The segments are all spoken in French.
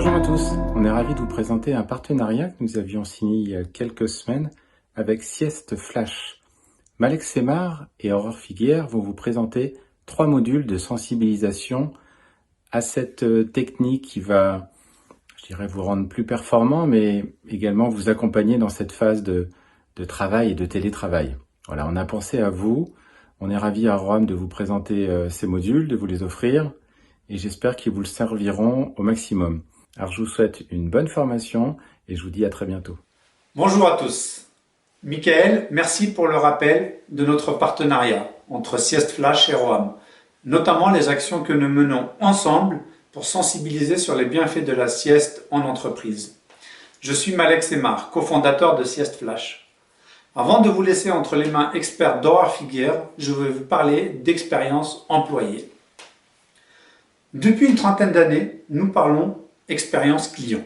Bonjour à tous, on est ravis de vous présenter un partenariat que nous avions signé il y a quelques semaines avec Sieste Flash. Malek Semar et Aurore Figuière vont vous présenter 3 modules de sensibilisation à cette technique qui va, je dirais, vous rendre plus performant, mais également vous accompagner dans cette phase de travail et de télétravail. Voilà, on a pensé à vous, on est ravis à Rome de vous présenter ces modules, de vous les offrir, et j'espère qu'ils vous le serviront au maximum. Alors je vous souhaite une bonne formation et je vous dis à très bientôt. Bonjour à tous. Michael, merci pour le rappel de notre partenariat entre Sieste Flash et Roam, notamment les actions que nous menons ensemble pour sensibiliser sur les bienfaits de la sieste en entreprise. Je suis Malek Semar, cofondateur de Sieste Flash. Avant de vous laisser entre les mains experts d'Aurore Figuière, je vais vous parler d'expérience employée. Depuis une trentaine d'années, nous parlons expérience client.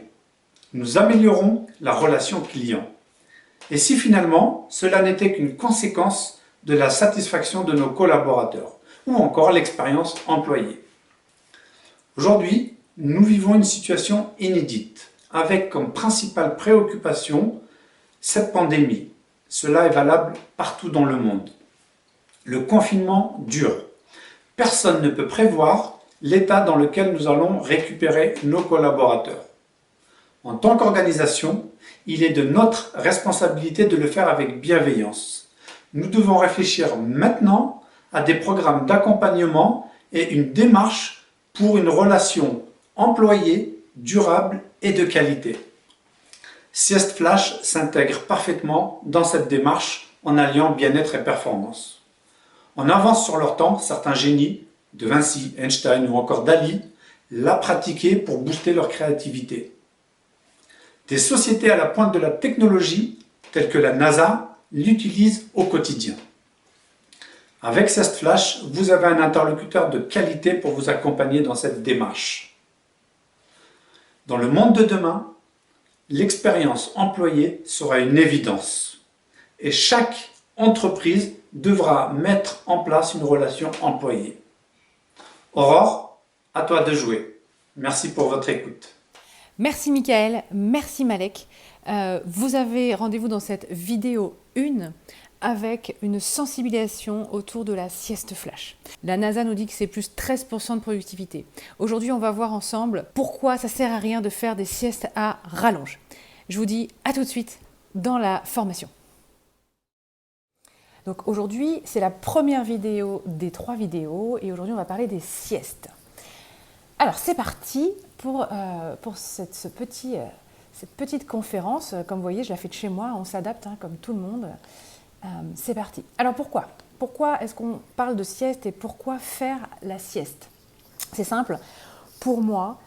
Nous améliorons la relation client. Et si finalement, cela n'était qu'une conséquence de la satisfaction de nos collaborateurs, ou encore l'expérience employée. Aujourd'hui, nous vivons une situation inédite, avec comme principale préoccupation cette pandémie. Cela est valable partout dans le monde. Le confinement dure. Personne ne peut prévoir l'état dans lequel nous allons récupérer nos collaborateurs. En tant qu'organisation, il est de notre responsabilité de le faire avec bienveillance. Nous devons réfléchir maintenant à des programmes d'accompagnement et une démarche pour une relation employée, durable et de qualité. Sieste Flash s'intègre parfaitement dans cette démarche en alliant bien-être et performance. En avance sur leur temps, certains génies de Vinci, Einstein ou encore Dali l'a pratiqué pour booster leur créativité. Des sociétés à la pointe de la technologie, telles que la NASA, l'utilisent au quotidien. Avec Sieste Flash, vous avez un interlocuteur de qualité pour vous accompagner dans cette démarche. Dans le monde de demain, l'expérience employée sera une évidence. Et chaque entreprise devra mettre en place une relation employée. Aurore, à toi de jouer. Merci pour votre écoute. Merci Michael, merci Malek. Vous avez rendez-vous dans cette vidéo 1 avec une sensibilisation autour de la sieste flash. La NASA nous dit que c'est plus 13% de productivité. Aujourd'hui, on va voir ensemble pourquoi ça sert à rien de faire des siestes à rallonge. Je vous dis à tout de suite dans la formation. Donc aujourd'hui, c'est la première vidéo des 3 vidéos et aujourd'hui, on va parler des siestes. Alors c'est parti pour cette petite conférence. Comme vous voyez, je la fais de chez moi, on s'adapte comme tout le monde. C'est parti. Alors pourquoi est-ce qu'on parle de sieste et pourquoi faire la sieste? C'est simple. Pour moi,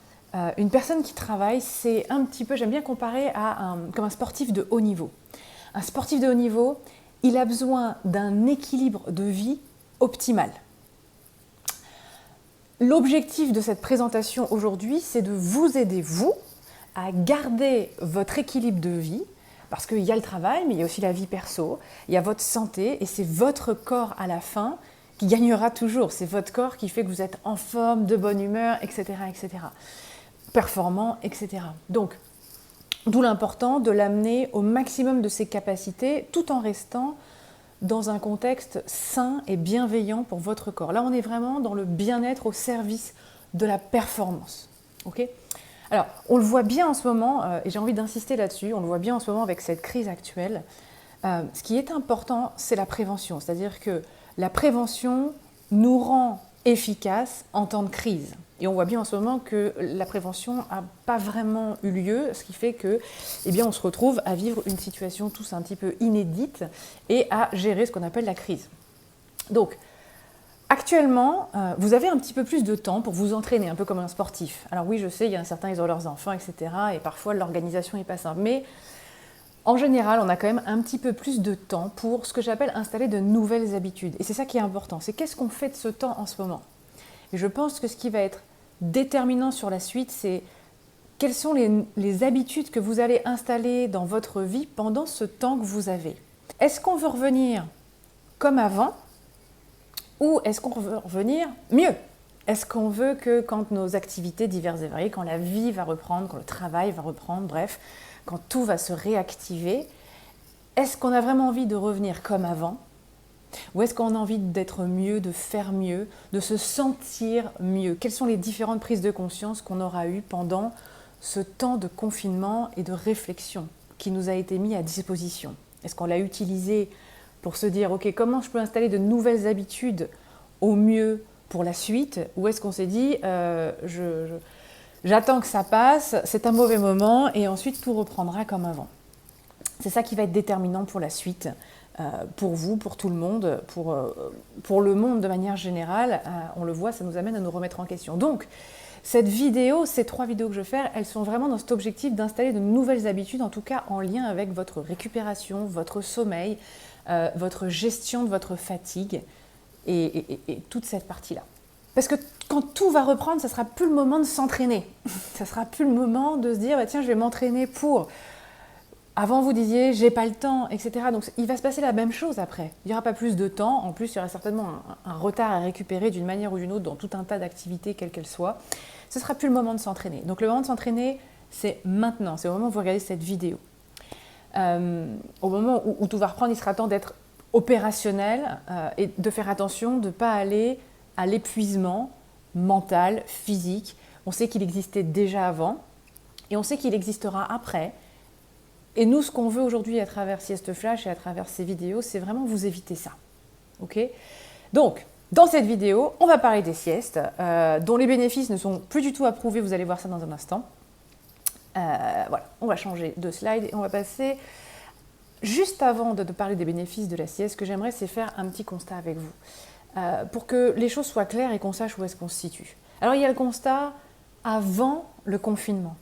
une personne qui travaille, c'est un petit peu, j'aime bien comparer comme un sportif de haut niveau. Un sportif de haut niveau, il a besoin d'un équilibre de vie optimal. L'objectif de cette présentation aujourd'hui, c'est de vous aider, vous, à garder votre équilibre de vie, parce qu'il y a le travail, mais il y a aussi la vie perso, il y a votre santé, et c'est votre corps à la fin qui gagnera toujours. C'est votre corps qui fait que vous êtes en forme, de bonne humeur, etc., etc. Performant, etc. Donc, d'où l'important de l'amener au maximum de ses capacités, tout en restant dans un contexte sain et bienveillant pour votre corps. Là, on est vraiment dans le bien-être au service de la performance. Okay ? Alors, on le voit bien en ce moment, et j'ai envie d'insister là-dessus, on le voit bien en ce moment avec cette crise actuelle. Ce qui est important, c'est la prévention. C'est-à-dire que la prévention nous rend efficaces en temps de crise. Et on voit bien en ce moment que la prévention n'a pas vraiment eu lieu, ce qui fait que, on se retrouve à vivre une situation tous un petit peu inédite et à gérer ce qu'on appelle la crise. Donc, actuellement, vous avez un petit peu plus de temps pour vous entraîner, un peu comme un sportif. Alors oui, je sais, il y en a certains, ils ont leurs enfants, etc. Et parfois, l'organisation n'est pas simple. Mais en général, on a quand même un petit peu plus de temps pour ce que j'appelle installer de nouvelles habitudes. Et c'est ça qui est important. C'est qu'est-ce qu'on fait de ce temps en ce moment? Et je pense que ce qui va être déterminant sur la suite, c'est quelles sont les habitudes que vous allez installer dans votre vie pendant ce temps que vous avez. Est-ce qu'on veut revenir comme avant ou est-ce qu'on veut revenir mieux? Est-ce qu'on veut que quand nos activités diverses et variées, quand la vie va reprendre, quand le travail va reprendre, bref, quand tout va se réactiver, est-ce qu'on a vraiment envie de revenir comme avant? Ou est-ce qu'on a envie d'être mieux, de faire mieux, de se sentir mieux? Quelles sont les différentes prises de conscience qu'on aura eues pendant ce temps de confinement et de réflexion qui nous a été mis à disposition? Est-ce qu'on l'a utilisé pour se dire, ok, comment je peux installer de nouvelles habitudes au mieux pour la suite? Ou est-ce qu'on s'est dit, j'attends que ça passe, c'est un mauvais moment et ensuite tout reprendra comme avant? C'est ça qui va être déterminant pour la suite, pour vous, pour tout le monde, pour le monde de manière générale. On le voit, ça nous amène à nous remettre en question. Donc, cette vidéo, ces 3 vidéos que je vais faire, elles sont vraiment dans cet objectif d'installer de nouvelles habitudes, en tout cas en lien avec votre récupération, votre sommeil, votre gestion de votre fatigue et toute cette partie-là. Parce que quand tout va reprendre, ça ne sera plus le moment de s'entraîner. Ça ne sera plus le moment de se dire, bah, tiens, je vais m'entraîner pour... Avant, vous disiez, j'ai pas le temps, etc. Donc, il va se passer la même chose après. Il n'y aura pas plus de temps. En plus, il y aura certainement un retard à récupérer d'une manière ou d'une autre dans tout un tas d'activités, quelles qu'elles soient. Ce ne sera plus le moment de s'entraîner. Donc, le moment de s'entraîner, c'est maintenant. C'est au moment où vous regardez cette vidéo. Au moment où tout va reprendre, il sera temps d'être opérationnel et de faire attention de ne pas aller à l'épuisement mental, physique. On sait qu'il existait déjà avant et on sait qu'il existera après. Et nous, ce qu'on veut aujourd'hui à travers Sieste Flash et à travers ces vidéos, c'est vraiment vous éviter ça. Ok ? Donc, dans cette vidéo, on va parler des siestes, dont les bénéfices ne sont plus du tout approuvés. Vous allez voir ça dans un instant. Voilà, on va changer de slide et on va passer... Juste avant de parler des bénéfices de la sieste, ce que j'aimerais, c'est faire un petit constat avec vous, pour que les choses soient claires et qu'on sache où est-ce qu'on se situe. Alors, il y a le constat avant le confinement.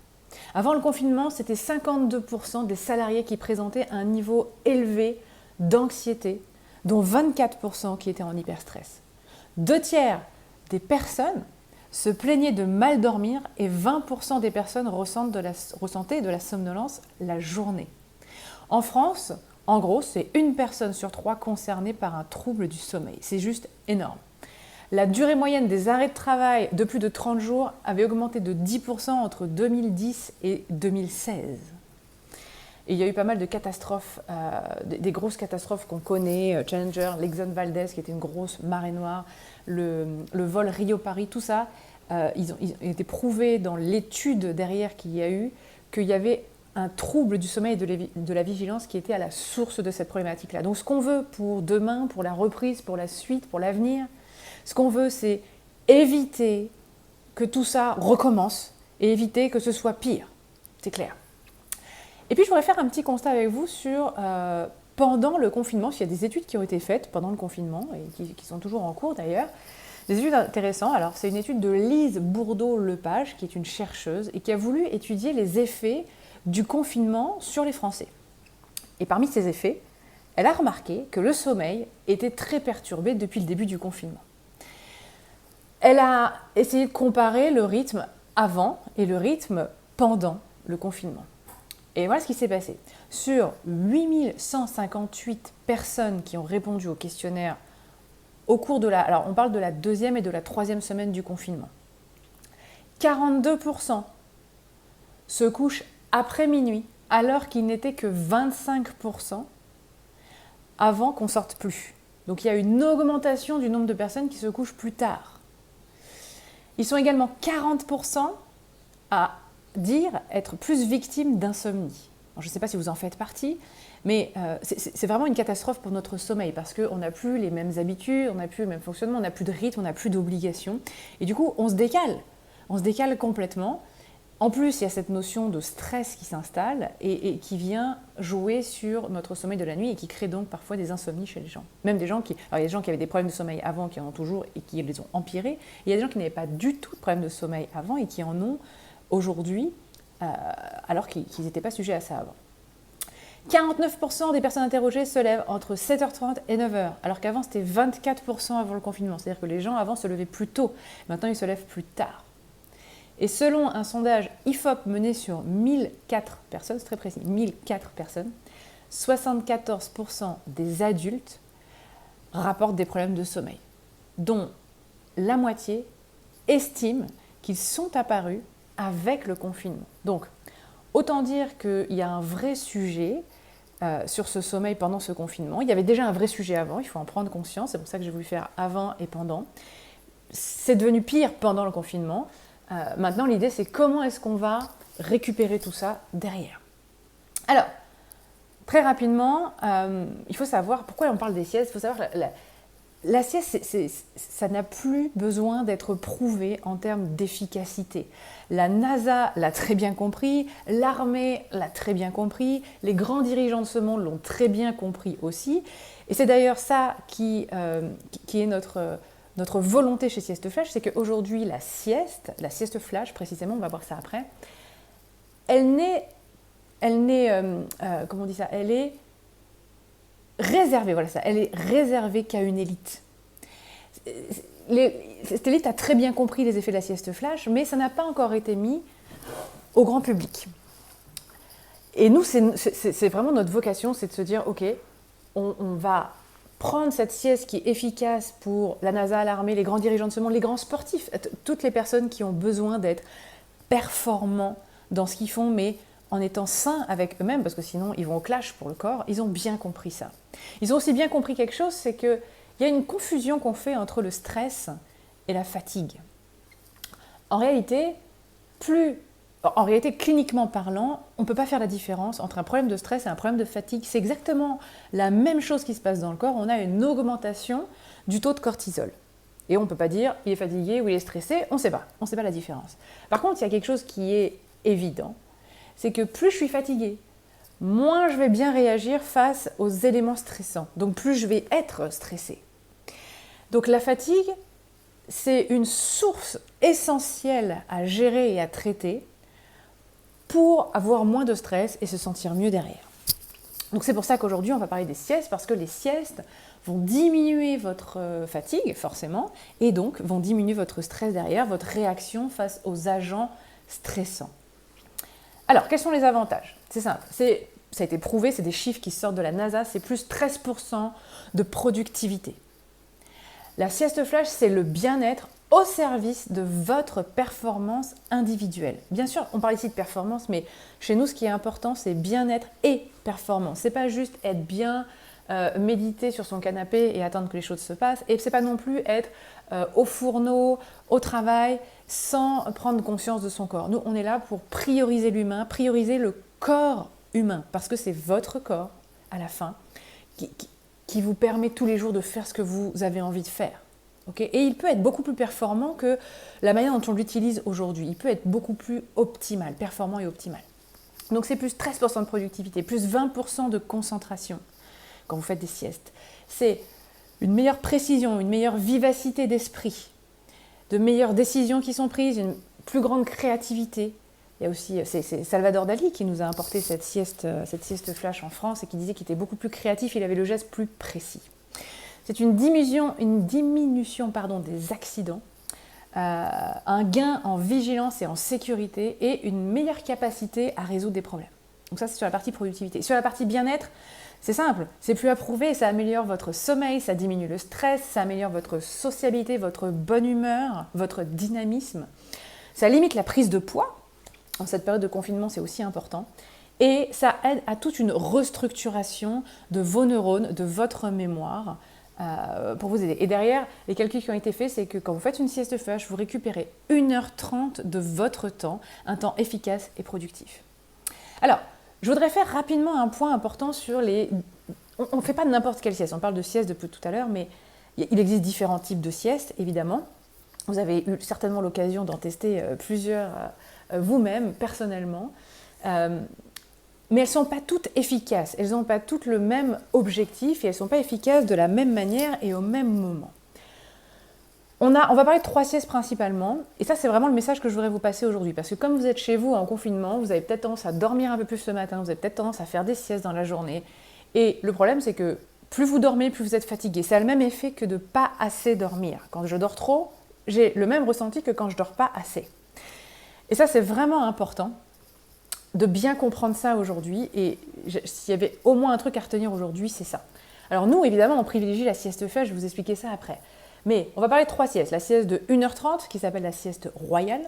Avant le confinement, c'était 52% des salariés qui présentaient un niveau élevé d'anxiété, dont 24% qui étaient en hyperstress. 2/3 des personnes se plaignaient de mal dormir et 20% des personnes ressentaient de la somnolence la journée. En France, en gros, c'est 1 personne sur 3 concernée par un trouble du sommeil. C'est juste énorme. La durée moyenne des arrêts de travail de plus de 30 jours avait augmenté de 10% entre 2010 et 2016. Et il y a eu pas mal de catastrophes, des grosses catastrophes qu'on connaît, Challenger, l'Exxon Valdez qui était une grosse marée noire, le vol Rio-Paris, tout ça, ils ont été prouvés dans l'étude derrière qu'il y a eu qu'il y avait un trouble du sommeil et de la vigilance qui était à la source de cette problématique-là. Donc ce qu'on veut pour demain, pour la reprise, pour la suite, pour l'avenir, ce qu'on veut, c'est éviter que tout ça recommence et éviter que ce soit pire. C'est clair. Et puis, je voudrais faire un petit constat avec vous sur pendant le confinement, s'il y a des études qui ont été faites pendant le confinement et qui sont toujours en cours d'ailleurs. Des études intéressantes. Alors, c'est une étude de Lise Bourdeau-Lepage, qui est une chercheuse et qui a voulu étudier les effets du confinement sur les Français. Et parmi ces effets, elle a remarqué que le sommeil était très perturbé depuis le début du confinement. Elle a essayé de comparer le rythme avant et le rythme pendant le confinement. Et voilà ce qui s'est passé. Sur 8158 personnes qui ont répondu au questionnaire au cours de alors on parle de la 2e et de la 3e semaine du confinement, 42% se couchent après minuit, alors qu'il n'était que 25% avant qu'on sorte plus. Donc il y a une augmentation du nombre de personnes qui se couchent plus tard. Ils sont également 40% à dire être plus victimes d'insomnie. Je ne sais pas si vous en faites partie, mais c'est vraiment une catastrophe pour notre sommeil parce qu'on n'a plus les mêmes habitudes, on n'a plus le même fonctionnement, on n'a plus de rythme, on n'a plus d'obligation. Et du coup, on se décale complètement. En plus, il y a cette notion de stress qui s'installe et qui vient jouer sur notre sommeil de la nuit et qui crée donc parfois des insomnies chez les gens. Même des gens qui... Alors, il y a des gens qui avaient des problèmes de sommeil avant, qui en ont toujours et qui les ont empirés. Et il y a des gens qui n'avaient pas du tout de problème de sommeil avant et qui en ont aujourd'hui, alors qu'ils n'étaient pas sujets à ça avant. 49% des personnes interrogées se lèvent entre 7h30 et 9h, alors qu'avant c'était 24% avant le confinement. C'est-à-dire que les gens avant se levaient plus tôt, maintenant ils se lèvent plus tard. Et selon un sondage IFOP mené sur 1004 personnes, c'est très précis, 1004 personnes, 74% des adultes rapportent des problèmes de sommeil, dont la moitié estiment qu'ils sont apparus avec le confinement. Donc, autant dire qu'il y a un vrai sujet sur ce sommeil pendant ce confinement. Il y avait déjà un vrai sujet avant, il faut en prendre conscience, c'est pour ça que j'ai voulu faire avant et pendant. C'est devenu pire pendant le confinement. Maintenant, l'idée, c'est comment est-ce qu'on va récupérer tout ça derrière. Alors, très rapidement, il faut savoir pourquoi on parle des siestes. Il faut savoir que la sieste, ça n'a plus besoin d'être prouvé en termes d'efficacité. La NASA l'a très bien compris, l'armée l'a très bien compris, les grands dirigeants de ce monde l'ont très bien compris aussi. Et c'est d'ailleurs ça qui est notre volonté chez Sieste Flash, c'est qu'aujourd'hui, la sieste flash précisément, on va voir ça après, elle est réservée, voilà ça, elle est réservée qu'à une élite. Cette élite a très bien compris les effets de la sieste flash, mais ça n'a pas encore été mis au grand public. Et nous, c'est vraiment notre vocation, c'est de se dire, ok, on va prendre cette sieste qui est efficace pour la NASA, l'armée, les grands dirigeants de ce monde, les grands sportifs, toutes les personnes qui ont besoin d'être performants dans ce qu'ils font, mais en étant sains avec eux-mêmes, parce que sinon ils vont au clash pour le corps. Ils ont bien compris ça. Ils ont aussi bien compris quelque chose, c'est qu'il y a une confusion qu'on fait entre le stress et la fatigue. En réalité, cliniquement parlant, on ne peut pas faire la différence entre un problème de stress et un problème de fatigue. C'est exactement la même chose qui se passe dans le corps. On a une augmentation du taux de cortisol. Et on ne peut pas dire il est fatigué ou il est stressé, on ne sait pas. On ne sait pas la différence. Par contre, il y a quelque chose qui est évident, c'est que plus je suis fatiguée, moins je vais bien réagir face aux éléments stressants. Donc plus je vais être stressée. Donc la fatigue, c'est une source essentielle à gérer et à traiter pour avoir moins de stress et se sentir mieux derrière. Donc c'est pour ça qu'aujourd'hui on va parler des siestes, parce que les siestes vont diminuer votre fatigue forcément, et donc vont diminuer votre stress derrière, votre réaction face aux agents stressants. Alors, quels sont les avantages? C'est simple, ça a été prouvé, c'est des chiffres qui sortent de la NASA, c'est plus 13% de productivité. La sieste flash, c'est le bien-être au service de votre performance individuelle. Bien sûr, on parle ici de performance, mais chez nous, ce qui est important, c'est bien-être et performance. C'est pas juste être bien, méditer sur son canapé et attendre que les choses se passent. Et c'est pas non plus être au fourneau, au travail, sans prendre conscience de son corps. Nous, on est là pour prioriser l'humain, prioriser le corps humain, parce que c'est votre corps, à la fin, qui vous permet tous les jours de faire ce que vous avez envie de faire. Okay, et il peut être beaucoup plus performant que la manière dont on l'utilise aujourd'hui. Il peut être beaucoup plus optimal, performant et optimal. Donc c'est plus 13% de productivité, plus 20% de concentration quand vous faites des siestes. C'est une meilleure précision, une meilleure vivacité d'esprit, de meilleures décisions qui sont prises, une plus grande créativité. Il y a aussi, c'est Salvador Dali qui nous a importé cette sieste flash en France et qui disait qu'il était beaucoup plus créatif, il avait le geste plus précis. C'est une diminution des accidents, un gain en vigilance et en sécurité et une meilleure capacité à résoudre des problèmes. Donc ça, c'est sur la partie productivité. Sur la partie bien-être, c'est simple, c'est plus approuvé, ça améliore votre sommeil, ça diminue le stress, ça améliore votre sociabilité, votre bonne humeur, votre dynamisme. Ça limite la prise de poids. En cette période de confinement, c'est aussi important. Et ça aide à toute une restructuration de vos neurones, de votre mémoire, pour vous aider. Et derrière, les calculs qui ont été faits, c'est que quand vous faites une sieste flash, vous récupérez 1h30 de votre temps, un temps efficace et productif. Alors, je voudrais faire rapidement un point important sur les... On ne fait pas n'importe quelle sieste, on parle de sieste depuis tout à l'heure, mais il existe différents types de siestes, évidemment. Vous avez eu certainement l'occasion d'en tester plusieurs vous-même, personnellement. Mais elles ne sont pas toutes efficaces, elles n'ont pas toutes le même objectif et elles ne sont pas efficaces de la même manière et au même moment. On va parler de 3 siestes principalement, et ça c'est vraiment le message que je voudrais vous passer aujourd'hui, parce que comme vous êtes chez vous en confinement, vous avez peut-être tendance à dormir un peu plus le matin, vous avez peut-être tendance à faire des siestes dans la journée, et le problème c'est que plus vous dormez, plus vous êtes fatigué. Ça a le même effet que de ne pas assez dormir. Quand je dors trop, j'ai le même ressenti que quand je ne dors pas assez. Et ça c'est vraiment important de bien comprendre ça aujourd'hui, et s'il y avait au moins un truc à retenir aujourd'hui, c'est ça. Alors nous, évidemment, on privilégie la sieste flash, je vais vous expliquer ça après. Mais on va parler de 3 siestes. La sieste de 1h30 qui s'appelle la sieste royale.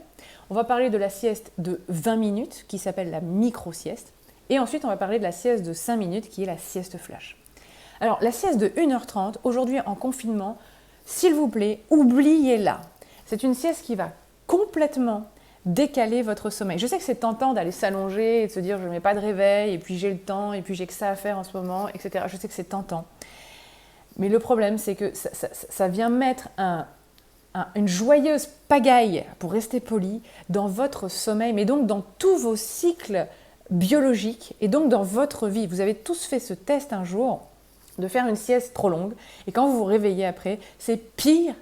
On va parler de la sieste de 20 minutes qui s'appelle la micro-sieste. Et ensuite, on va parler de la sieste de 5 minutes qui est la sieste flash. Alors, la sieste de 1h30, aujourd'hui en confinement, s'il vous plaît, oubliez-la. C'est une sieste qui va complètement décaler votre sommeil. Je sais que c'est tentant d'aller s'allonger et de se dire je ne mets pas de réveil et puis j'ai le temps et puis j'ai que ça à faire en ce moment, etc. Je sais que c'est tentant. Mais le problème, c'est que ça vient mettre une joyeuse pagaille, pour rester poli, dans votre sommeil, mais donc dans tous vos cycles biologiques et donc dans votre vie. Vous avez tous fait ce test un jour de faire une sieste trop longue et quand vous vous réveillez après, c'est pire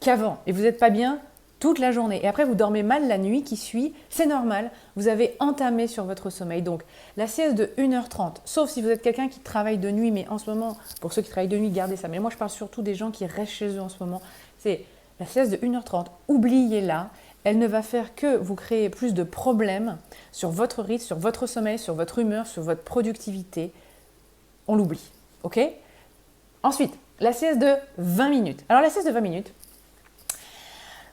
qu'avant et vous n'êtes pas bien toute la journée. Et après, vous dormez mal la nuit qui suit, c'est normal, vous avez entamé sur votre sommeil. Donc, la sieste de 1h30, sauf si vous êtes quelqu'un qui travaille de nuit, mais en ce moment, pour ceux qui travaillent de nuit, gardez ça. Mais moi, je parle surtout des gens qui restent chez eux en ce moment. C'est la sieste de 1h30, oubliez-la, elle ne va faire que vous créer plus de problèmes sur votre rythme, sur votre sommeil, sur votre humeur, sur votre productivité. On l'oublie, ok? Ensuite, la sieste de 20 minutes. Alors, la sieste de 20 minutes,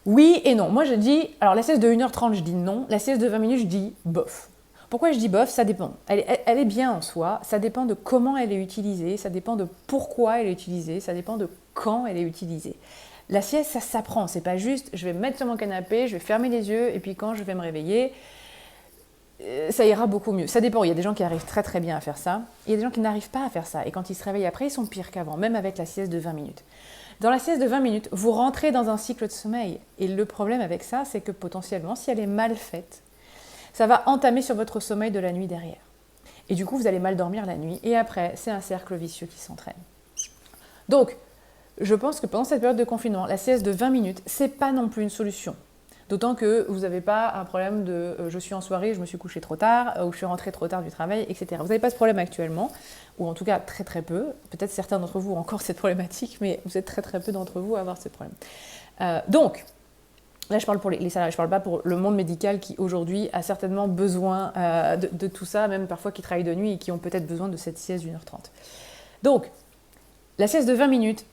oui et non. Moi, je dis, alors la sieste de 1h30, je dis non. La sieste de 20 minutes, je dis bof. Pourquoi je dis bof? Ça dépend. Elle est bien en soi. Ça dépend de comment elle est utilisée. Ça dépend de pourquoi elle est utilisée. Ça dépend de quand elle est utilisée. La sieste, ça s'apprend. C'est pas juste, je vais me mettre sur mon canapé, je vais fermer les yeux et puis quand je vais me réveiller, ça ira beaucoup mieux. Ça dépend. Il y a des gens qui arrivent très très bien à faire ça. Il y a des gens qui n'arrivent pas à faire ça. Et quand ils se réveillent après, ils sont pires qu'avant, même avec la sieste de 20 minutes. Dans la sieste de 20 minutes, vous rentrez dans un cycle de sommeil. Et le problème avec ça, c'est que potentiellement, si elle est mal faite, ça va entamer sur votre sommeil de la nuit derrière. Et du coup, vous allez mal dormir la nuit. Et après, c'est un cercle vicieux qui s'entraîne. Donc, je pense que pendant cette période de confinement, la sieste de 20 minutes, c'est pas non plus une solution. D'autant que vous n'avez pas un problème de je suis en soirée, je me suis couché trop tard, ou je suis rentrée trop tard du travail, etc. Vous n'avez pas ce problème actuellement, ou en tout cas très très peu. Peut-être certains d'entre vous ont encore cette problématique, mais vous êtes très très peu d'entre vous à avoir ce problème. Donc, là je parle pour les salariés, je ne parle pas pour le monde médical qui aujourd'hui a certainement besoin de tout ça, même parfois qui travaillent de nuit et qui ont peut-être besoin de cette sieste d'1h30. Donc, la sieste de 20 minutes,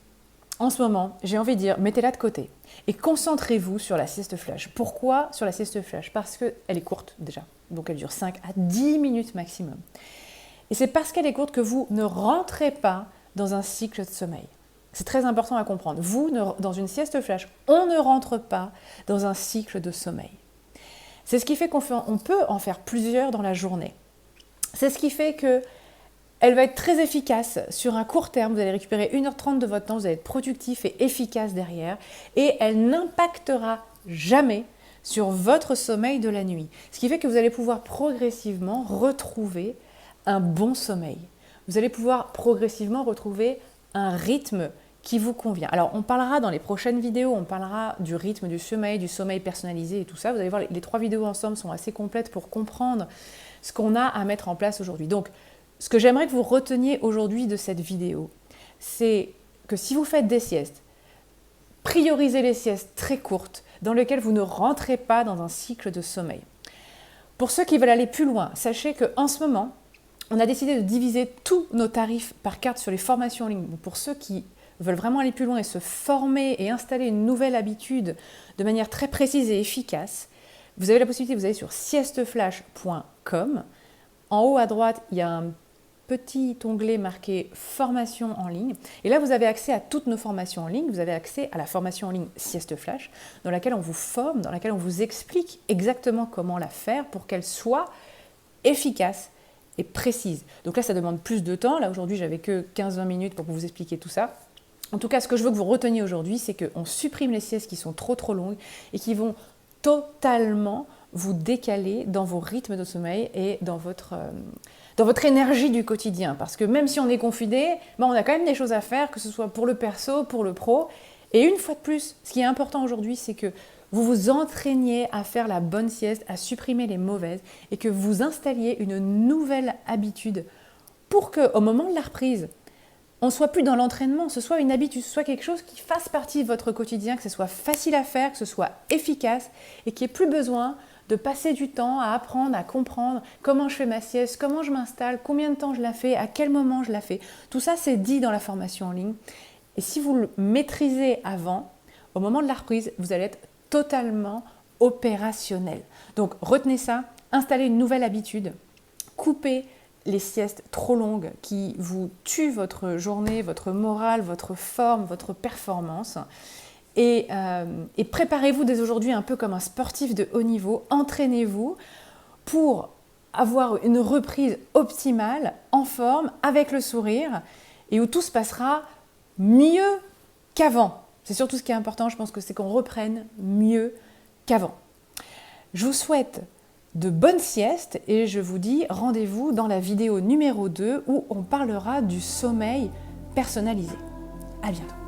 en ce moment, j'ai envie de dire, mettez-la de côté et concentrez-vous sur la sieste flash. Pourquoi sur la sieste flash? Parce qu'elle est courte déjà, donc elle dure 5 à 10 minutes maximum. Et c'est parce qu'elle est courte que vous ne rentrez pas dans un cycle de sommeil. C'est très important à comprendre. Vous, dans une sieste flash, on ne rentre pas dans un cycle de sommeil. C'est ce qui fait qu'on peut en faire plusieurs dans la journée. C'est ce qui fait que elle va être très efficace sur un court terme. Vous allez récupérer 1h30 de votre temps, vous allez être productif et efficace derrière. Et elle n'impactera jamais sur votre sommeil de la nuit. Ce qui fait que vous allez pouvoir progressivement retrouver un bon sommeil. Vous allez pouvoir progressivement retrouver un rythme qui vous convient. Alors, on parlera dans les prochaines vidéos, on parlera du rythme du sommeil personnalisé et tout ça. Vous allez voir, les 3 vidéos ensemble sont assez complètes pour comprendre ce qu'on a à mettre en place aujourd'hui. Donc, ce que j'aimerais que vous reteniez aujourd'hui de cette vidéo, c'est que si vous faites des siestes, priorisez les siestes très courtes dans lesquelles vous ne rentrez pas dans un cycle de sommeil. Pour ceux qui veulent aller plus loin, sachez qu'en ce moment, on a décidé de diviser tous nos tarifs par carte sur les formations en ligne. Pour ceux qui veulent vraiment aller plus loin et se former et installer une nouvelle habitude de manière très précise et efficace, vous avez la possibilité, vous allez sur siesteflash.com. En haut à droite, il y a un petit onglet marqué formation en ligne. Et là, vous avez accès à toutes nos formations en ligne. Vous avez accès à la formation en ligne Sieste Flash, dans laquelle on vous forme, dans laquelle on vous explique exactement comment la faire pour qu'elle soit efficace et précise. Donc là, ça demande plus de temps. Là, aujourd'hui, j'avais que 15-20 minutes pour vous expliquer tout ça. En tout cas, ce que je veux que vous reteniez aujourd'hui, c'est qu'on supprime les siestes qui sont trop longues et qui vont totalement vous décaler dans vos rythmes de sommeil et dans votre énergie du quotidien. Parce que même si on est confiné, on a quand même des choses à faire, que ce soit pour le perso, pour le pro. Et une fois de plus, ce qui est important aujourd'hui, c'est que vous vous entraîniez à faire la bonne sieste, à supprimer les mauvaises et que vous installiez une nouvelle habitude pour qu'au moment de la reprise, on ne soit plus dans l'entraînement, ce soit une habitude, ce soit quelque chose qui fasse partie de votre quotidien, que ce soit facile à faire, que ce soit efficace et qu'il n'y ait plus besoin de passer du temps à apprendre, à comprendre comment je fais ma sieste, comment je m'installe, combien de temps je la fais, à quel moment je la fais. Tout ça, c'est dit dans la formation en ligne. Et si vous le maîtrisez avant, au moment de la reprise, vous allez être totalement opérationnel. Donc retenez ça, installez une nouvelle habitude, coupez les siestes trop longues qui vous tuent votre journée, votre morale, votre forme, votre performance. Et préparez-vous dès aujourd'hui un peu comme un sportif de haut niveau, entraînez-vous pour avoir une reprise optimale, en forme, avec le sourire, et où tout se passera mieux qu'avant. C'est surtout ce qui est important, je pense que c'est qu'on reprenne mieux qu'avant. Je vous souhaite de bonnes siestes et je vous dis rendez-vous dans la vidéo numéro 2 où on parlera du sommeil personnalisé. À bientôt.